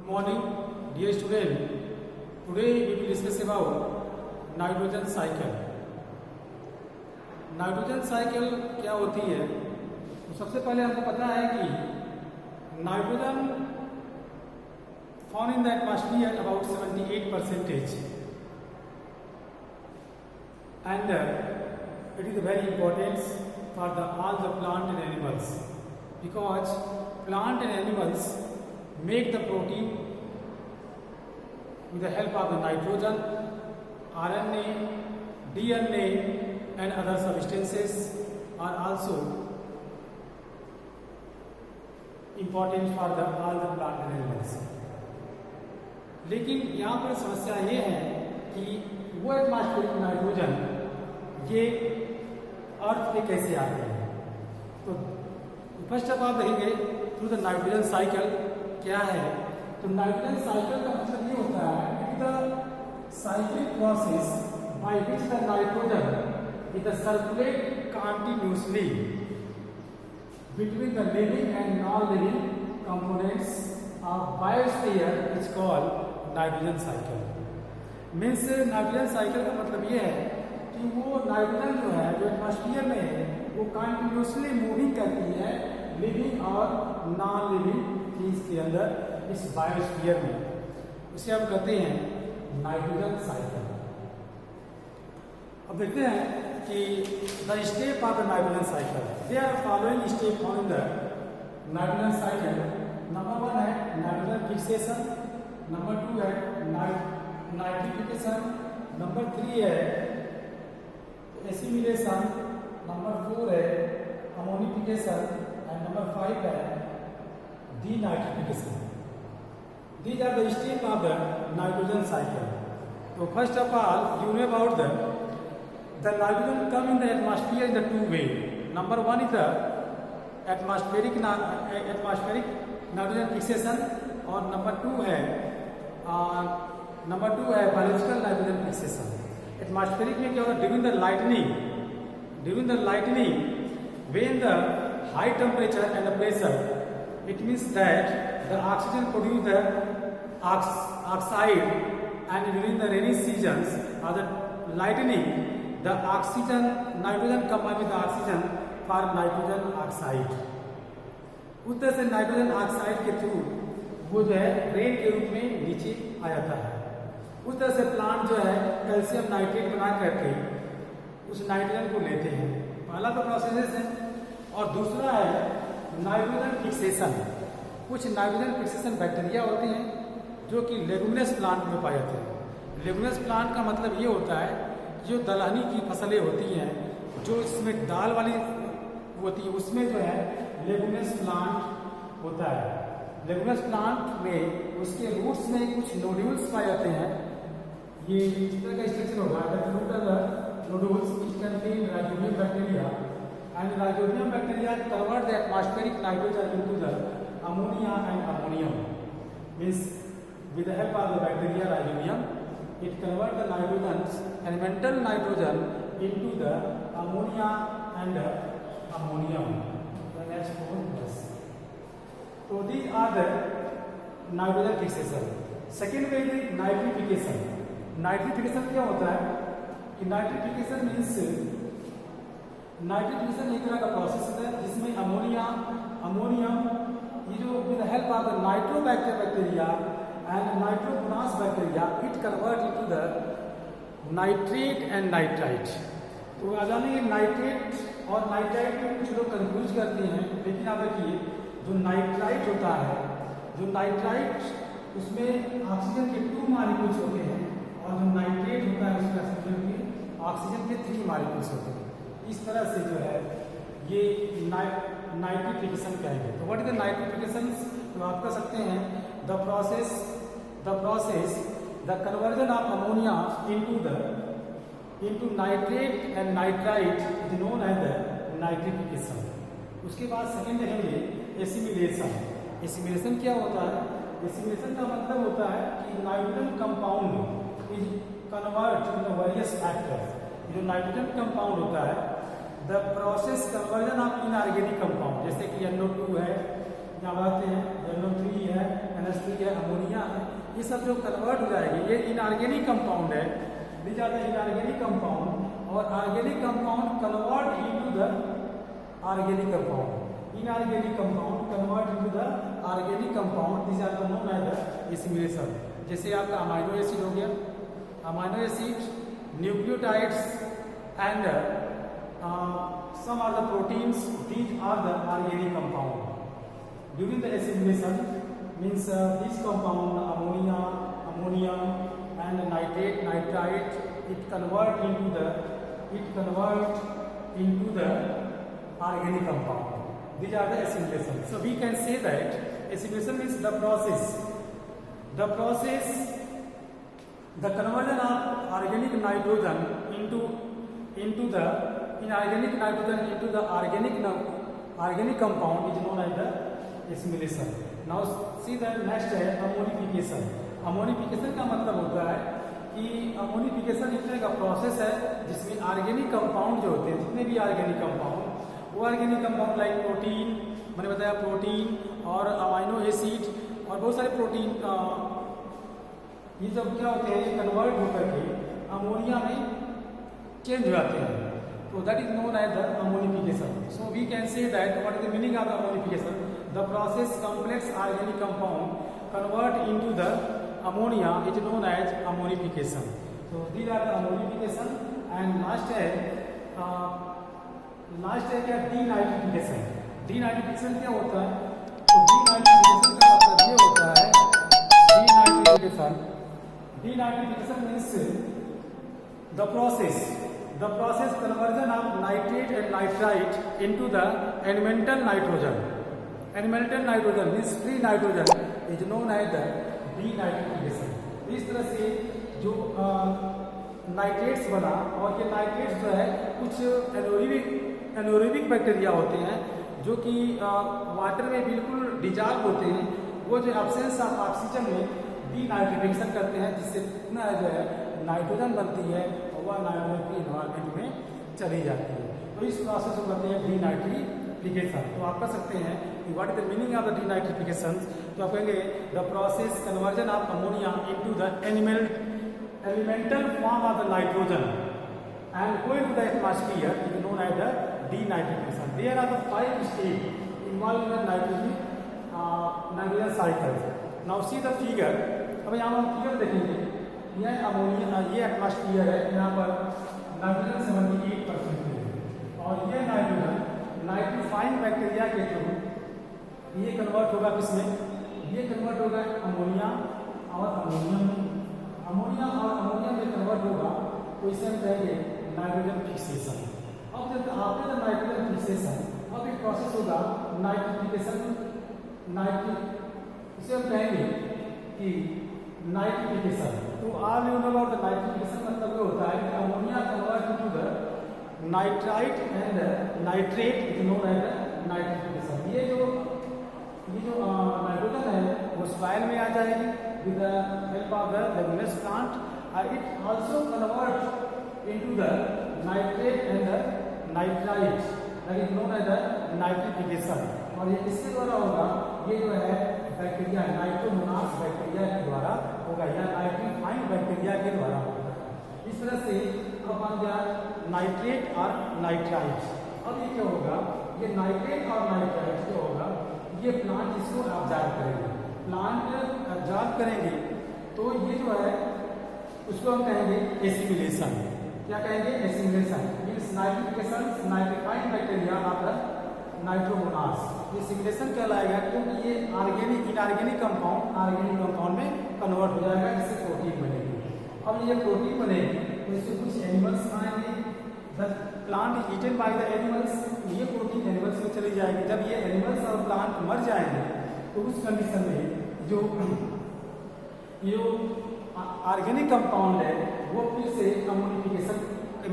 morning, dear student. Today we will discuss about nitrogen cycle. Nitrogen cycle क्या होती है? तो सबसे पहले हमको पता है कि nitrogen found in the atmosphere about 78%, and it is very important for all the plant and animals, because plant and animals make the protein with the help of the nitrogen. RNA, DNA and other substances are also important for all the plant and animals. लेकिन यहाँ पर समस्या ये है कि वो atmospheric nitrogen ये अर्थ पे कैसे आते हैं. तो फर्स्ट ऑफ ऑल देखेंगे थ्रू द नाइट्रोजन साइकिल क्या है. तो नाइट्रोजन साइकिल का मतलब ये होता है कि the cyclic process by which the nitrogen it circulate continuously between the living and non-living components of biosphere is called nitrogen cycle. Means nitrogen cycle का मतलब ये है कि वो नाइट्रोजन जो है जो एटमॉस्फेयर में है वो कंटिन्यूसली मूविंग करती है लिविंग और नॉन लिविंग चीज के अंदर इस बायोस्फीयर में. उसे हम कहते हैं नाइट्रोजन साइकिल. अब देखते हैं कि the step of the nitrogen cycle. They are following step on the nitrogen cycle. Number 1 है नाइट्रोजन फिक्सेशन, नंबर 2 है नाइट्रिफिकेशन, नंबर 3 है एसिमिलेशन, नंबर 4 है अमोनिफिकेशन एंड नंबर 5 है denitrification. These are the steps of the nitrogen cycle. So first of all, you know about the nitrogen come in the atmosphere in the two way. Number 1 is the atmospheric nitrogen fixation और number 2 है biological nitrogen fixation. Atmospheric में क्या होता है? During the lightning, when the high temperature and the pressure, it means that the oxygen produce the oxide, and during the rainy seasons or the lightning, the nitrogen combine with the oxygen for nitrogen oxide. उस तरह से nitrogen oxide के through वो जो है rain के रूप में नीचे आ जाता है. उस तरह से प्लांट जो है कैल्शियम नाइट्रेट बना करके उस नाइट्रोजन को लेते हैं. पहला तो प्रोसेस है. और दूसरा है नाइट्रोजन फिक्सेशन. कुछ नाइट्रोजन फिक्सेशन बैक्टीरिया होते हैं जो कि लेगुमिनस प्लांट में पाए जाते हैं. लेगुमिनस प्लांट का मतलब ये होता है जो दलहनी की फसलें होती हैं जो इसमें दाल वाली होती है उसमें जो है लेगुमिनस प्लांट होता है. लेगुमिनस प्लांट में उसके रूट्स में कुछ नोड्यूल्स पाए जाते हैं. ये इस तरह का स्ट्रक्चर होगा. Nodules contain rhizobium bacteria and rhizobium bacteria convert the atmospheric nitrogen into the ammonia and ammonium. Means with the help of the bacteria rhizobium, it converts the nitrogen, elemental nitrogen, into the ammonia and ammonium. The next one is. So these are the nitrogen fixation. Second way is nitrification. Nitrification क्या होता है? कि nitrification means nitrification एक तरह का process है जिसमें ammonium ये जो with the help of the nitrobacter bacteria and nitrogenous bacteria, it convert into the nitrate and nitrite. तो आ जाने नाइट्रेट और नाइट्राइट में कुछ लोग कंफ्यूज करते हैं, लेकिन आप देखिए जो नाइट्राइट होता है, जो नाइट्राइट उसमें ऑक्सीजन के 2 मॉलिक्यूल्स होते हैं और जो नाइट्रेट होता है उसमें ऑक्सीजन के 3 मॉलिक्यूल्स होते हैं. इस तरह से जो है ये नाइट्रिफिकेशन कहेंगे. तो व्हाट इज द नाइट्रिफिकेशन? तो आप कह सकते हैं the process the conversion of ammonia into nitrate and nitrite is known as the nitrification. उसके बाद सेकंड देखेंगे एसिमिलेशन. एसिमिलेशन क्या होता है? एसिमिलेशन का मतलब होता है कि nitrogen compound is convert in the various factors. जो नाइट्रोजन कंपाउंड होता है the process conversion of inorganic compound, जैसे कि NO2 है, यहाँ आते हैं NO3 है, NH3 है, अमोनिया ये सब जो कन्वर्ट हो जाएगी, ये इनऑर्गेनिक कंपाउंड है, these are the inorganic compound, और organic compound convert into the organic compound, inorganic compound convert into the organic compound, these are the known as the assimilation. जैसे आपका अमाइनो एसिड हो गया, amino acid, nucleotides and some are the proteins, these are the organic compound. During the assimilation means this compound ammonia and nitrate, nitrite, it convert into the organic compound. These are the assimilation. So we can say that assimilation means the conversion of organic nitrogen into the inorganic nitrogen into the organic compound is known as the assimilation. Now see the next है ammonification. Ammonification का मतलब होता है कि ammonification एक तरह का process है जिसमें ऑर्गेनिक कंपाउंड जो होते हैं, जितने भी ऑर्गेनिक कंपाउंड, वो ऑर्गेनिक कंपाउंड लाइक प्रोटीन, मैंने बताया प्रोटीन और अमाइनो एसिड और बहुत सारे प्रोटीन, ये सब क्या होते हैं, ये कन्वर्ट होकर के अमोनिया में चेंज हो जाते हैं. So that is known as the ammonification. So we can say that what is the meaning of the ammonification? The process complex organic compound convert into the ammonia is known as ammonification. So these are the ammonification. And last है क्या, denitrification. Denitrification क्या होता है? तो denitrification का मतलब ये होता है, denitrification means the process conversion of nitrate and nitrite into the elemental nitrogen. Elemental nitrogen means free nitrogen is known as the denitrification. इस तरह से जो नाइट्रेट्स बना, और ये नाइट्रेट्स जो है कुछ एनोरेबिक बैक्टीरिया होते हैं जो कि वाटर में बिल्कुल डिजॉल्व होते हैं, वो जो एब्सेंस ऑफ ऑक्सीजन में डीनाइट्रिफिकेशन करते हैं, जिससे पुनः जो है नाइट्रोजन बनती है और वह नाइट्रोजन की इन्वायरमेंट में चली जाती है. तो इस प्रोसेस को कहते हैं डीनाइट्रिफिकेशन. तो आप कह सकते हैं कि what is the meaning of the denitrification. तो आप कहेंगे the process conversion of ammonia into the elemental form of the nitrogen and going to the atmosphere is known as the denitrification. There are the 5 steps involved in the nitrogen cycle. Now see the figure. अब यहाँ हम figure देखेंगे. यह ammonia, ये atmosphere है, यहाँ पर nitrogen 78% है, और ये नाइट्रोजन नाइट्रोफाइन बैक्टीरिया के थ्रू ये कन्वर्ट होगा किसमें, ये कन्वर्ट होगा अमोनिया और अमोनियम में. अमोनिया और अमोनिया में कन्वर्ट होगा तो इसे हम कहेंगे नाइट्रोजन फिक्सेशन. अब जब आपने नाइट्रोजन फिक्सेशन, अब एक प्रोसेस होगा नाइट्रिफिकेशन. इसे हम कहेंगे कि नाइट्रिफिकेशन. तो all you know about the nitrification मतलब ये होता है कि ammonia convert to the nitrite and nitrate is known as the nitrification. ये जो नाइट्रोजन है वो सॉइल में आ जाएगी with the help of the leguminous plant. It also converts into the nitrate and the nitrite, that is known as the nitrification. और ये किसके द्वारा होगा, ये जो है बैक्टीरिया नाइट्रोमोनास बैक्टीरिया के द्वारा होगा या नाइट्रोफाइन बैक्टीरिया के द्वारा होगा. इस तरह से अब बन गया नाइट्रेट और नाइट्राइट. अब ये क्या होगा, ये नाइट्रेट और नाइट्राइट जो होगा ये प्लांट इसको ऑब्जर्व करेंगे. प्लांट ऑब्जर्व करेंगे तो ये जो है उसको हम कहेंगे एसिमिलेशन. क्या कहेंगे, assimilation. Means nitrification, nitrified bacteria of the nitromonas. ये एसिमिलेशन कहलाएगा क्योंकि ये इनऑर्गेनिक कंपाउंड में कन्वर्ट हो जाएगा, जिससे प्रोटीन बनेगी. अब ये प्रोटीन बनेगी तो इससे कुछ एनिमल्स आएंगे. The plant is eaten by the animals. ये प्रोटीन एनिमल्स में चली जाएगी. जब ये एनिमल्स और प्लांट मर जाएंगे तो उस कंडीशन में जो ऑर्गेनिक कंपाउंड है वो फिर से अमोनिफिकेशन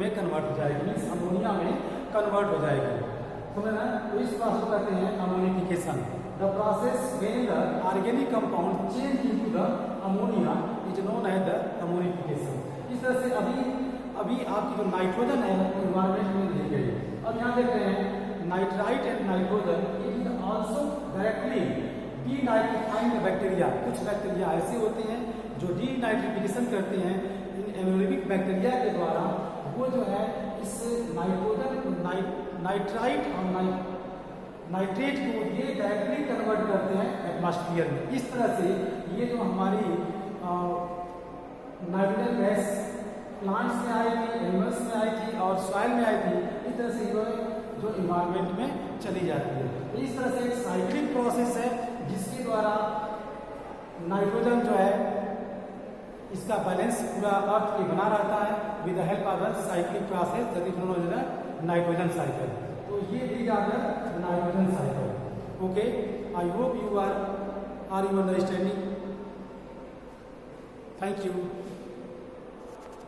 में कन्वर्ट हो जाएगी, मीन्स अमोनिया में कन्वर्ट हो जाएगी. समझ ना. तो इस प्रोसेस को कहते हैं ammonification. The process when the organic compound change into the ammonia is known as the ammonification. इस तरह से अभी आपकी जो नाइट्रोजन है एनवायरमेंट में दी गई. अब यहाँ देख रहे हैं nitrite and nitrogen it is also directly denitrifying bacteria, कुछ बैक्टीरिया ऐसे होते हैं जो डीनाइट्रिफिकेशन करते हैं एनारोबिक बैक्टीरिया के द्वारा, वो जो है इस नाइट्रोजन नाइट्राइट और नाइट्रेट को ये डायरेक्टली कन्वर्ट करते हैं एटमॉस्फेयर में। इस तरह से ये जो हमारी नाइट्रोजन गैस प्लांट्स में आई थी, एनिमल्स में आई थी और सॉइल में आई थी, इस तरह से जो इन्वायरमेंट में चली जाती है। तो इस तरह से एक साइक्लिक प्रोसेस है जिसके द्वारा नाइट्रोजन जो है इसका बैलेंस पूरा अर्थ पे बना रहता है with the help of the cyclic process that is known as the nitrogen cycle. तो ये these are the nitrogen cycle. Okay, I hope you are understanding. Thank you.